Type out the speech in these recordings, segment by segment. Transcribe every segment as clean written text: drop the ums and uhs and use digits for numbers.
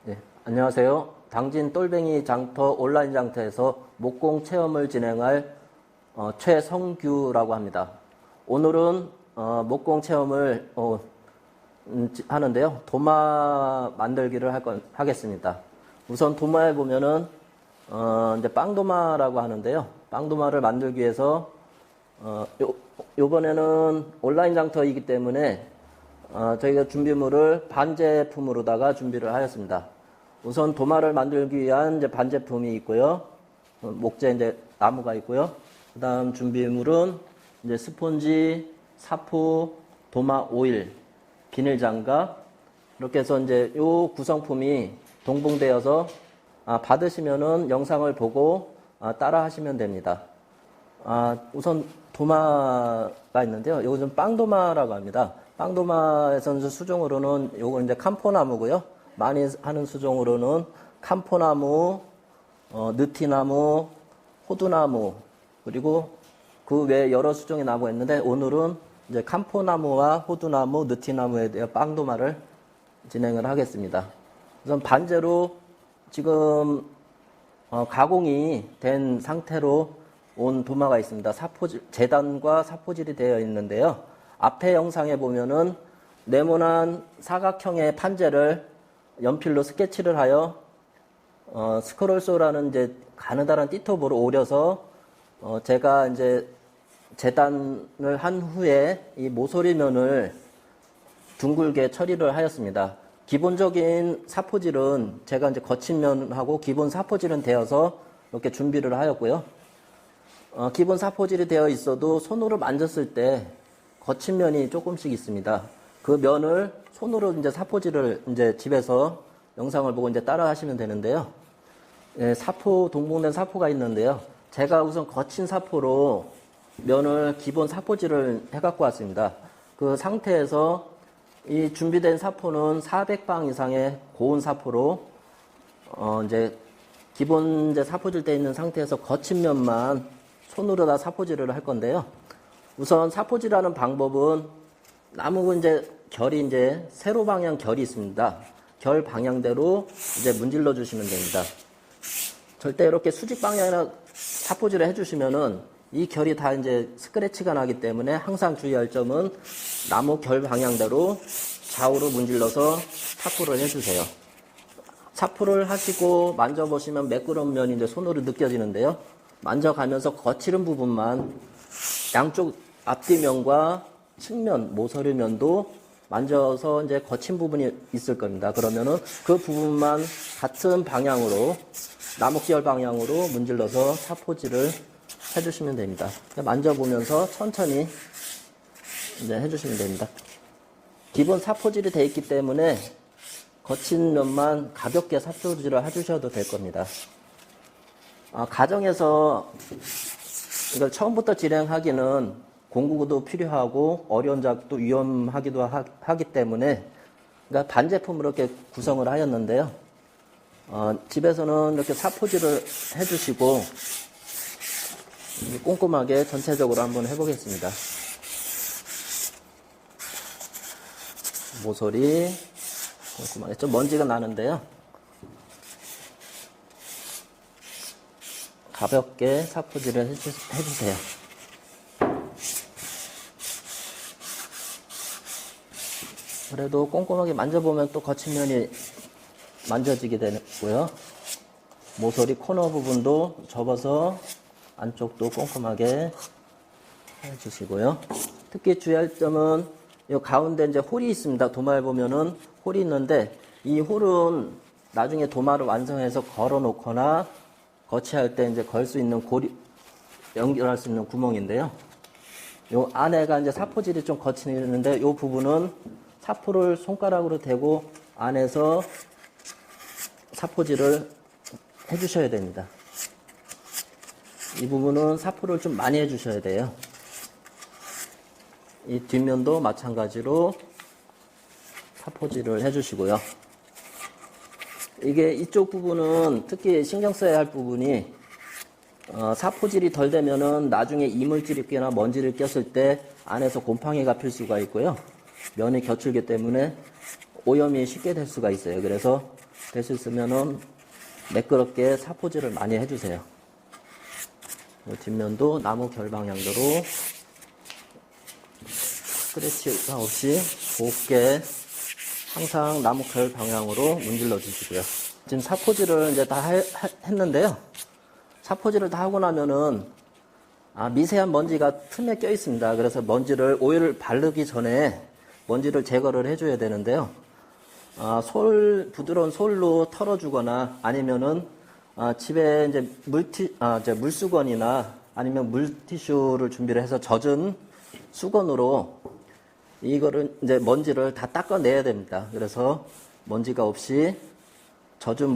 네, 안녕하세요. 당진 똘뱅이 장터 온라인 장터에서 목공 체험을 진행할 최성규라고 합니다. 오늘은 목공 체험을 하는데요. 도마 만들기를 하겠습니다. 우선 도마에 보면은 이제 빵도마라고 하는데요. 빵도마를 만들기 위해서 요번에는 온라인 장터이기 때문에 저희가 준비물을 반제품으로다가 준비를 하였습니다. 우선 도마를 만들기 위한 이제 반제품이 있고요. 목재 이제 나무가 있고요. 그 다음 준비물은 이제 스폰지, 사포, 도마 오일, 비닐 장갑, 이렇게 해서 이제 요 구성품이 동봉되어서 받으시면은 영상을 보고 따라 하시면 됩니다. 우선 도마가 있는데요. 요거 빵도마라고 합니다. 빵도마에서는 수종으로는 요거 이제 캄포나무고요. 많이 하는 수종으로는 캄포나무, 느티나무, 호두나무, 그리고 그 외에 여러 수종의 나무가 있는데 오늘은 이제 캄포나무와 호두나무, 느티나무에 대해 빵도마를 진행을 하겠습니다. 우선 반제로 지금 가공이 된 상태로 온 도마가 있습니다. 재단과 사포질이 되어 있는데요. 앞에 영상에 보면은 네모난 사각형의 판재를 연필로 스케치를 하여 스크롤소라는 이제 가느다란 띠톱으로 오려서 제가 이제 재단을 한 후에 이 모서리면을 둥글게 처리를 하였습니다. 기본적인 사포질은 제가 이제 거친 면하고 기본 사포질은 되어서 이렇게 준비를 하였고요. 기본 사포질이 되어 있어도 손으로 만졌을 때 거친 면이 조금씩 있습니다. 그 면을 손으로 이제 사포질을 이제 집에서 영상을 보고 이제 따라 하시면 되는데요. 예, 동봉된 사포가 있는데요. 제가 우선 거친 사포로 면을 기본 사포질을 해 갖고 왔습니다. 그 상태에서 이 준비된 사포는 400방 이상의 고운 사포로 이제 기본 이제 사포질 되어 있는 상태에서 거친 면만 손으로 다 사포질을 할 건데요. 우선 사포질하는 방법은 나무 이제 결이 이제 세로 방향 결이 있습니다. 결 방향대로 이제 문질러 주시면 됩니다. 절대 이렇게 수직 방향이나 사포질을 해주시면은 이 결이 다 이제 스크래치가 나기 때문에 항상 주의할 점은 나무 결 방향대로 좌우로 문질러서 사포를 해주세요. 사포를 하시고 만져보시면 매끄러운 면이 이제 손으로 느껴지는데요. 만져가면서 거칠은 부분만 양쪽 앞뒤면과 측면, 모서리면도 만져서 이제 거친 부분이 있을 겁니다. 그러면은 그 부분만 같은 방향으로, 나무결 방향으로 문질러서 사포질을 해주시면 됩니다. 만져보면서 천천히 이제 해주시면 됩니다. 기본 사포질이 되어 있기 때문에 거친 면만 가볍게 사포질을 해주셔도 될 겁니다. 가정에서 이걸 처음부터 진행하기는 공구도 필요하고 어려운 작업도 위험하기도 하기 때문에 그러니까 반제품으로 이렇게 구성을 하였는데요. 집에서는 이렇게 사포질을 해주시고 꼼꼼하게 전체적으로 한번 해보겠습니다. 모서리 꼼꼼하게 좀 먼지가 나는데요. 가볍게 사포질을 해주세요. 그래도 꼼꼼하게 만져보면 또 거친 면이 만져지게 되고요. 모서리 코너 부분도 접어서 안쪽도 꼼꼼하게 해주시고요. 특히 주의할 점은 이 가운데 이제 홀이 있습니다. 도마에 보면은 홀이 있는데 이 홀은 나중에 도마를 완성해서 걸어 놓거나 거치할 때 이제 걸 수 있는 연결할 수 있는 구멍인데요. 요 안에가 이제 사포질이 좀 거치는데 요 부분은 사포를 손가락으로 대고 안에서 사포질을 해주셔야 됩니다. 이 부분은 사포를 좀 많이 해주셔야 돼요. 이 뒷면도 마찬가지로 사포질을 해주시고요. 이게 이쪽 부분은 특히 신경 써야 할 부분이 사포질이 덜 되면은 나중에 이물질이 껴나 먼지를 꼈을 때 안에서 곰팡이가 필 수가 있고요. 면이 겨출기 때문에 오염이 쉽게 될 수가 있어요. 그래서 되셨으면은 매끄럽게 사포질을 많이 해주세요. 뒷면도 나무 결 방향대로 스크래치가 없이 곱게 항상 나무 결 방향으로 문질러 주시고요. 지금 사포질을 이제 다 했는데요. 사포질을 다 하고 나면은 미세한 먼지가 틈에 껴 있습니다. 그래서 오일을 바르기 전에 먼지를 제거를 해줘야 되는데요. 부드러운 솔로 털어주거나 아니면은 집에 이제 물수건이나 아니면 물티슈를 준비를 해서 젖은 수건으로 이거를 이제 먼지를 다 닦아내야 됩니다. 그래서 먼지가 없이 젖은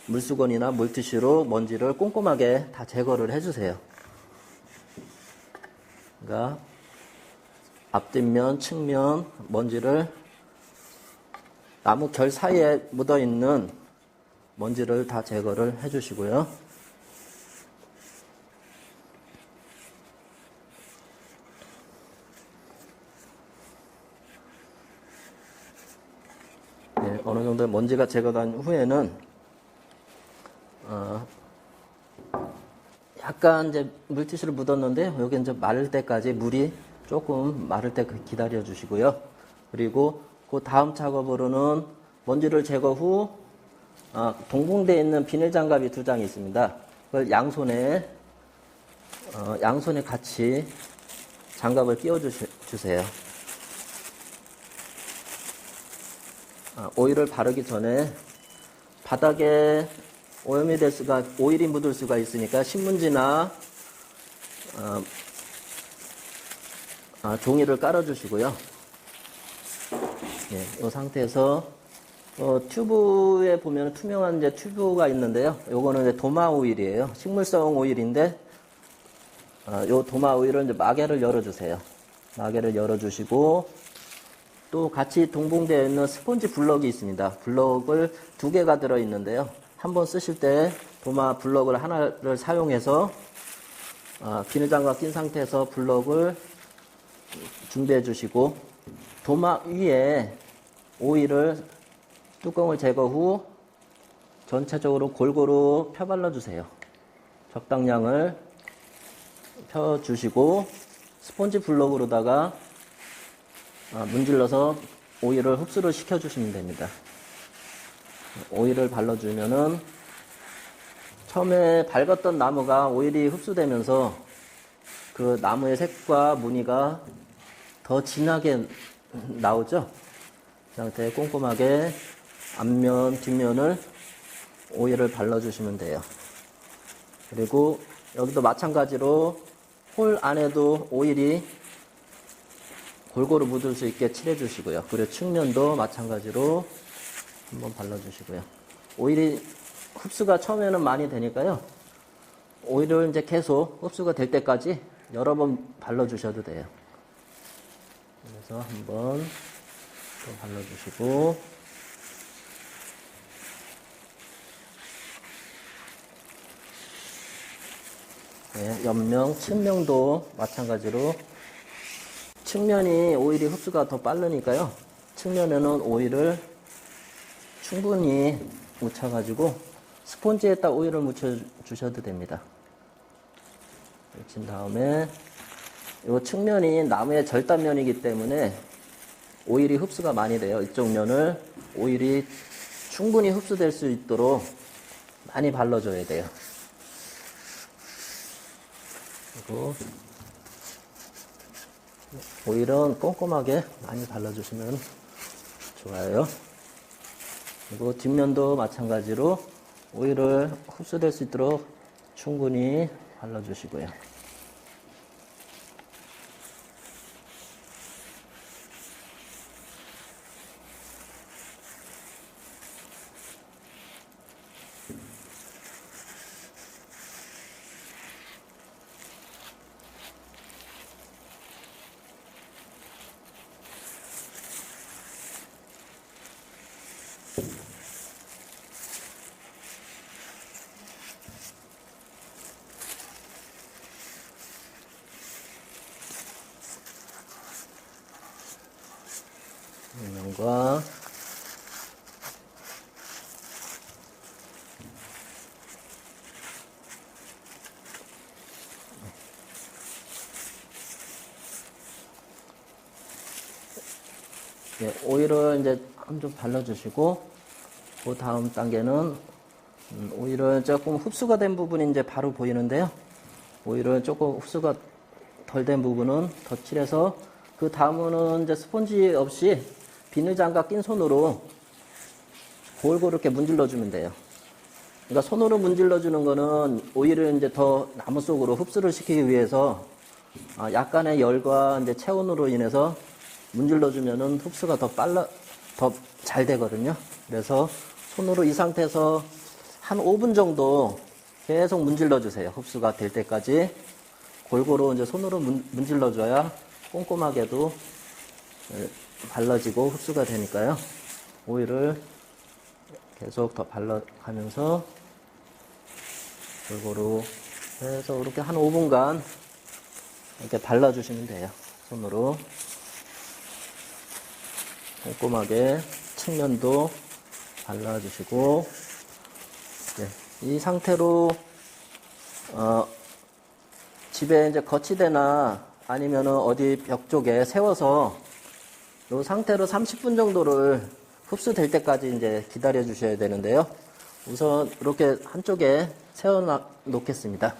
물수건이나 물티슈로 먼지를 꼼꼼하게 다 제거를 해주세요. 그러니까 앞뒷면, 측면 먼지를 나무 결 사이에 묻어있는 먼지를 다 제거를 해주시고요. 네, 어느 정도 먼지가 제거된 후에는 약간 이제 물티슈를 묻었는데 여기 이제 마를 때까지 물이 조금 마를 때 기다려 주시고요. 그리고 그 다음 작업으로는 먼지를 제거 후 동봉되어 있는 비닐 장갑이 2장이 있습니다. 그걸 양손에 같이 장갑을 끼워 주세요. 오일을 바르기 전에 바닥에 오일이 묻을 수가 있으니까 신문지나 종이를 깔아주시고요. 예, 이 상태에서 튜브에 보면 투명한 이제 튜브가 있는데요. 요거는 이제 도마 오일이에요. 식물성 오일인데 요 도마 오일을 이제 마개를 열어주세요. 마개를 열어주시고 또 같이 동봉되어 있는 스펀지 블럭이 있습니다. 블럭을 2개가 들어있는데요. 한번 쓰실 때 도마 블럭을 하나를 사용해서 비닐장갑 낀 상태에서 블럭을 준비해 주시고 도마 위에 오일을 뚜껑을 제거 후 전체적으로 골고루 펴발라 주세요. 적당량을 펴주시고 스펀지 블럭으로다가 문질러서 오일을 흡수를 시켜주시면 됩니다. 오일을 발라주면은 처음에 밝았던 나무가 오일이 흡수되면서 그 나무의 색과 무늬가 더 진하게 나오죠. 이 상태에 꼼꼼하게 앞면, 뒷면을 오일을 발라주시면 돼요. 그리고 여기도 마찬가지로 홀 안에도 오일이 골고루 묻을 수 있게 칠해주시고요. 그리고 측면도 마찬가지로 한번 발라주시고요. 오일이 흡수가 처음에는 많이 되니까요. 오일을 이제 계속 흡수가 될 때까지 여러 번 발라주셔도 돼요. 그래서 한번 또 발라주시고 네, 옆면, 측면도 마찬가지로 측면이 오일이 흡수가 더 빠르니까요. 측면에는 오일을 충분히 묻혀가지고 스폰지에다 오일을 묻혀주셔도 됩니다. 묻힌 다음에 이 측면이 나무의 절단면이기 때문에 오일이 흡수가 많이 돼요. 이쪽 면을 오일이 충분히 흡수될 수 있도록 많이 발라줘야 돼요. 그리고 오일은 꼼꼼하게 많이 발라주시면 좋아요. 그리고 뒷면도 마찬가지로 오일을 흡수될 수 있도록 충분히 발라주시고요. 뒷면과 예, 오일을 이제 좀 발라주시고, 그 다음 단계는 오일은 조금 흡수가 된 부분이 이제 바로 보이는데요. 오일은 조금 흡수가 덜 된 부분은 덧칠해서 그 다음은 이제 스펀지 없이 비닐 장갑 낀 손으로 골고루 이렇게 문질러 주면 돼요. 그러니까 손으로 문질러 주는 거는 오일을 이제 더 나무 속으로 흡수를 시키기 위해서 약간의 열과 이제 체온으로 인해서 문질러 주면은 흡수가 더 잘 되거든요. 그래서 손으로 이 상태에서 한 5분 정도 계속 문질러 주세요. 흡수가 될 때까지 골고루 이제 손으로 문질러 줘야 꼼꼼하게도 발라지고 흡수가 되니까요. 오일을 계속 더 발라가면서 골고루 해서 이렇게 한 5분간 이렇게 발라주시면 돼요. 손으로 꼼꼼하게 측면도 발라주시고, 네, 이 상태로 집에 이제 거치대나 아니면은 어디 벽 쪽에 세워서 이 상태로 30분 정도를 흡수될 때까지 이제 기다려 주셔야 되는데요. 우선 이렇게 한쪽에 세워 놓겠습니다.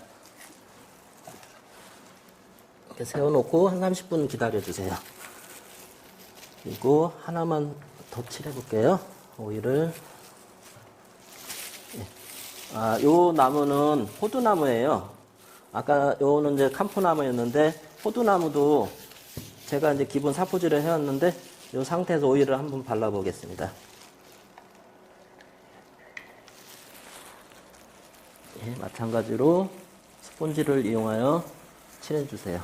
이렇게 세워 놓고 한 30분 기다려 주세요. 그리고 하나만 더 칠해 볼게요. 오일을. 요 나무는 호두나무예요. 아까 요는 이제 camphor나무였는데, 호두나무도 제가 이제 기본 사포질을 해왔는데, 요 상태에서 오일을 한번 발라보겠습니다. 예, 마찬가지로 스폰지를 이용하여 칠해주세요.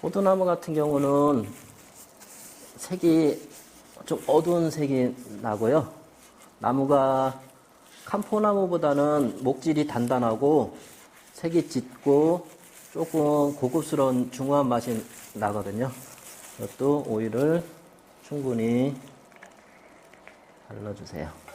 호두나무 같은 경우는 색이 좀 어두운 색이 나고요. 나무가 camphor나무보다는 목질이 단단하고 색이 짙고 조금 고급스러운 중후한 맛이 나거든요. 이것도 오일을 충분히 발라주세요.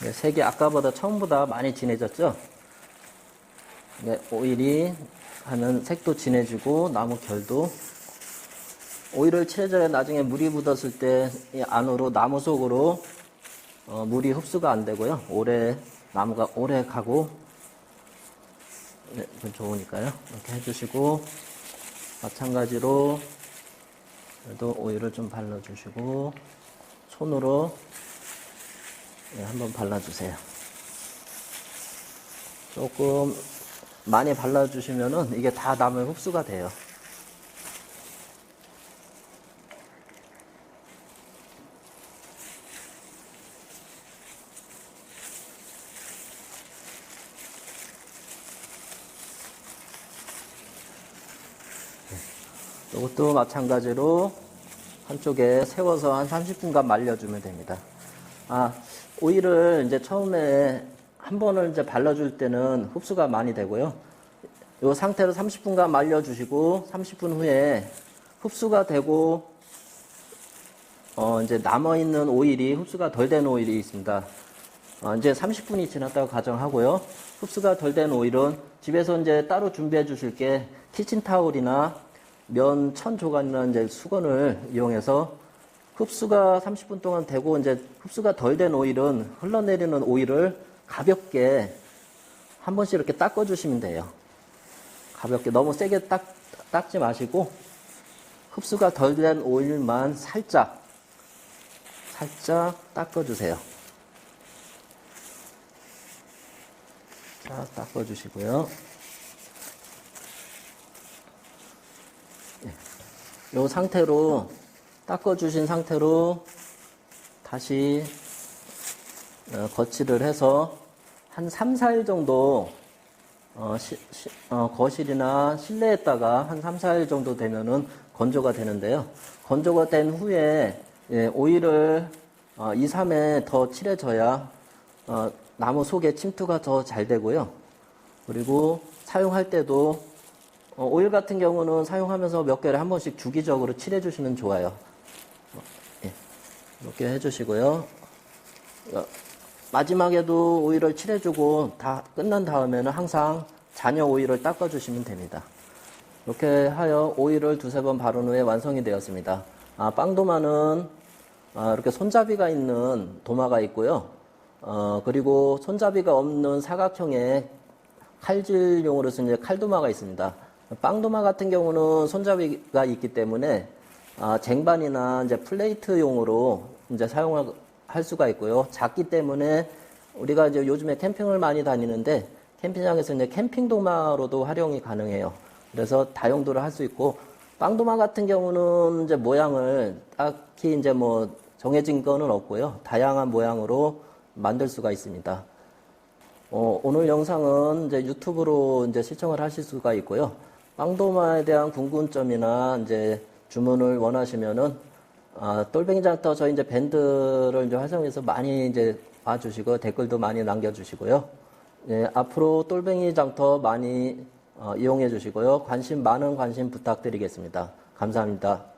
네, 색이 아까보다 처음보다 많이 진해졌죠? 네, 오일이 하는 색도 진해지고 나무 결도, 오일을 칠해줘야 나중에 물이 묻었을 때 이 안으로 나무 속으로 물이 흡수가 안 되고요. 나무가 오래 가고, 네, 좋으니까요. 이렇게 해주시고, 마찬가지로 그래도 오일을 좀 발라주시고 손으로 한번 발라주세요. 조금 많이 발라주시면은 이게 다 나무에 흡수가 돼요. 이것도 마찬가지로 한쪽에 세워서 한 30분간 말려주면 됩니다. 오일을 이제 처음에 한 번을 이제 발라줄 때는 흡수가 많이 되고요. 이 상태로 30분간 말려주시고 30분 후에 흡수가 되고 이제 남아있는 오일이 흡수가 덜 된 오일이 있습니다. 이제 30분이 지났다고 가정하고요. 흡수가 덜 된 오일은 집에서 이제 따로 준비해 주실 게 키친타올이나 면 1000조각이나 이제 수건을 이용해서 흡수가 30분 동안 되고 이제 흡수가 덜 된 오일은 흘러내리는 오일을 가볍게 한 번씩 이렇게 닦아 주시면 돼요. 가볍게 너무 세게 닦지 마시고 흡수가 덜 된 오일만 살짝 닦아 주세요. 자, 닦아 주시고요. 이 상태로 닦아주신 상태로 다시 거치를 해서 한 3, 4일 정도 거실이나 실내에다가 한 3, 4일 정도 되면은 건조가 되는데요. 건조가 된 후에 오일을 2, 3회 더 칠해줘야 나무 속에 침투가 더 잘 되고요. 그리고 사용할 때도 오일 같은 경우는 사용하면서 몇 개를 한 번씩 주기적으로 칠해주시면 좋아요. 이렇게 해주시고요. 마지막에도 오일을 칠해주고 다 끝난 다음에는 항상 잔여 오일을 닦아주시면 됩니다. 이렇게 하여 오일을 두세 번 바른 후에 완성이 되었습니다. 빵도마는 이렇게 손잡이가 있는 도마가 있고요. 그리고 손잡이가 없는 사각형의 칼질용으로 쓰는 이제 칼도마가 있습니다. 빵도마 같은 경우는 손잡이가 있기 때문에 쟁반이나 이제 플레이트용으로 이제 사용할 수가 있고요. 작기 때문에 우리가 이제 요즘에 캠핑을 많이 다니는데 캠핑장에서 이제 캠핑 도마로도 활용이 가능해요. 그래서 다용도를 할 수 있고, 빵도마 같은 경우는 이제 모양을 딱히 이제 뭐 정해진 거는 없고요. 다양한 모양으로 만들 수가 있습니다. 오늘 영상은 이제 유튜브로 이제 시청을 하실 수가 있고요. 빵도마에 대한 궁금점이나 이제 주문을 원하시면은 똘뱅이 장터 저희 이제 밴드를 이제 활성해서 많이 이제 봐주시고 댓글도 많이 남겨주시고요. 앞으로 똘뱅이 장터 많이 이용해 주시고요. 많은 관심 부탁드리겠습니다. 감사합니다.